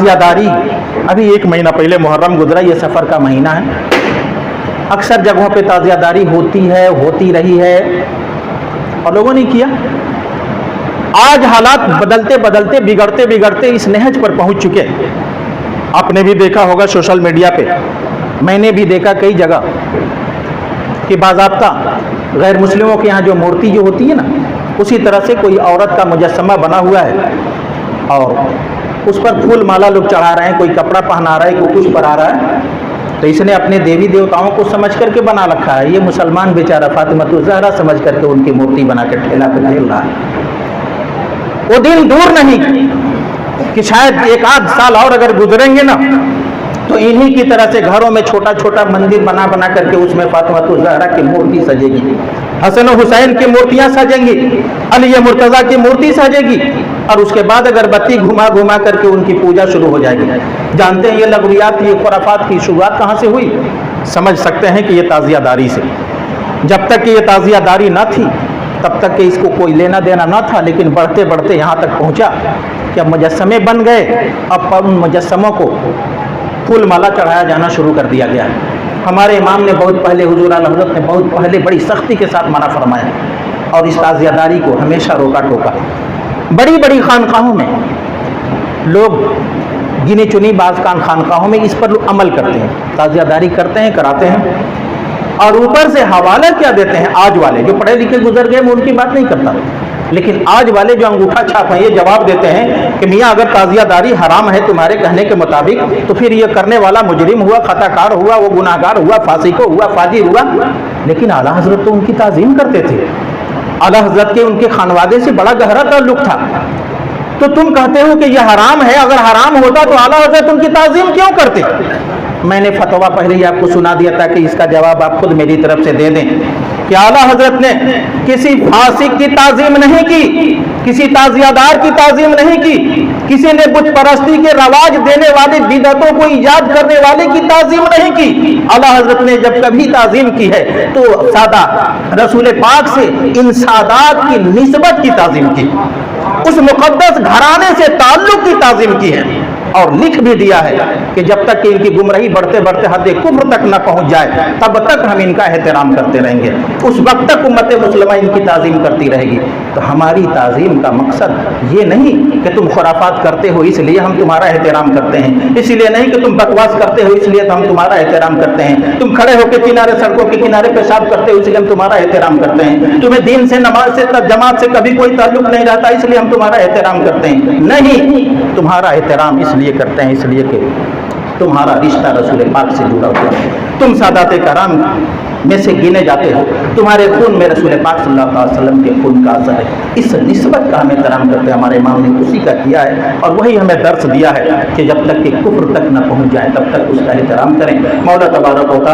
ताज़िया दारी, अभी 1 महीना पहले मुहर्रम गुजरा, ये सफ़र का महीना है। अक्सर जगहों पे ताज़िया दारी होती है, होती रही है और लोगों ने किया। आज हालात बदलते बदलते बिगड़ते बिगड़ते इस नहज पर पहुंच चुके। आपने भी देखा होगा सोशल मीडिया पे, मैंने भी देखा कई जगह कि बाज़ाब्ता गैर मुस्लिमों के यहाँ जो मूर्ति जो होती है ना, उसी तरह से कोई औरत का मुजस्समा बना हुआ है और उस पर फूल माला लोग चढ़ा रहे हैं, कोई कपड़ा पहना रहा है, कोई कुछ पहना रहा है। तो इसने अपने देवी देवताओं को समझ करके बना रखा है। ये मुसलमान बेचारा फातिमतुज़ ज़हरा समझ करके उनकी मूर्ति बना के ठेला पे खेल रहा है। वो दिन दूर नहीं कि शायद 1 आध साल और अगर गुजरेंगे ना, तो इन्हीं की तरह से घरों में छोटा छोटा मंदिर बना बना करके उसमें फातिमतुज़ ज़हरा की मूर्ति सजेगी, हसन और हुसैन की मूर्तियां सजेंगी, अली मुर्तज़ा की मूर्ति सजेगी और उसके बाद अगरबत्ती घुमा घुमा करके उनकी पूजा शुरू हो जाएगी। जानते हैं ये लगवियात, ये खुराफात की शुरुआत कहाँ से हुई? समझ सकते हैं कि ये ताज़िया दारी से। जब तक कि ये ताज़िया दारी न थी तब तक कि इसको कोई लेना देना न था, लेकिन बढ़ते बढ़ते यहाँ तक पहुँचा कि अब मुजस्समे बन गए। अब उन मुजस्समों को फूल माला चढ़ाया जाना शुरू कर दिया गया। हमारे इमाम ने बहुत पहले, हुजूर आला हज़रत ने बहुत पहले बड़ी सख्ती के साथ मना फरमाया और इस ताज़ियादारी को हमेशा रोका टोका। बड़ी बड़ी खानकाहों में लोग, गिनी चुनी बाज़ खानकाहों में इस पर अमल करते हैं, ताज़ियादारी करते हैं, कराते हैं और ऊपर से हवाला क्या देते हैं। आज वाले जो पढ़े लिखे गुजर गए मैं उनकी बात नहीं करता, लेकिन आज वाले जो अंगूठा छाप हैं ये जवाब देते हैं कि मियाँ अगर ताज़ियादारी हराम है तुम्हारे कहने के मुताबिक, तो फिर ये करने वाला मुजरिम हुआ, खताकार हुआ, वो गुनाहगार हुआ, फासिको हुआ, फाजिर हुआ। लेकिन आला हज़रत तो उनकी ताज़ीम करते थे। आला हज़रत के उनके खानवादे से बड़ा गहरा ताल्लुक था। तो तुम कहते हो कि यह हराम है, अगर हराम होता तो आला हज़रत उनकी ताज़ीम क्यों करते? मैंने फतवा पहले ही आपको सुना दिया था कि इसका जवाब आप खुद मेरी तरफ से दे दें कि आला हज़रत ने किसी फासिक की ताज़ीम नहीं की, किसी ताज़ियादार की ताज़ीम नहीं की, किसी ने बुत परस्ती के रवाज देने वाले बिदअतों को ईजाद करने वाले की ताज़ीम नहीं की। आला हज़रत ने जब कभी ताज़ीम की है तो सादा रसूल पाक से इन सादात की निस्बत की ताज़ीम की, उस मुक़द्दस घराने से ताल्लुक़ की ताज़ीम की है। और लिख भी दिया है कि जब तक कि इनकी गुमराही बढ़ते बढ़ते हद कुफ्र तक न पहुंच जाए तब तक हम इनका एहतराम करते रहेंगे, उस वक्त तक उम्मत मुस्लिमा इनकी ताज़ीम करती रहेगी। तो हमारी ताज़ीम का मकसद ये नहीं कि तुम खुराफात करते हो इसलिए हम तुम्हारा एहतराम करते हैं, इसलिए नहीं कि तुम बकवास करते हो इसलिए हम तुम्हारा एहतराम करते हैं, तुम खड़े होकर किनारे सड़कों के किनारे पेशाब करते हो इसलिए हम तुम्हारा एहतराम करते हैं, तुम्हें दीन से, नमाज से, जमात से कभी कोई ताल्लुक नहीं रहता इसलिए हम तुम्हारा एहतराम करते हैं। नहीं, तुम्हारा एहतराम इसलिए करते हैं इसलिए कि तुम्हारा रिश्ता रसूल पाक से जुड़ा हुआ है, तुम सादाते कराम में से गिने जाते हो, तुम्हारे खून में रसूल पाक सल्लल्लाहु अलैहि वसल्लम के खून का असर है। इस निस्बत का हम एहतराम करते हैं। हमारे इमाम ने उसी का किया है और वही हमें दर्स दिया है कि जब तक कि कुफ्र तक न पहुंच जाए तब तक उसका एहतराम करें। मौला तबारक व तआला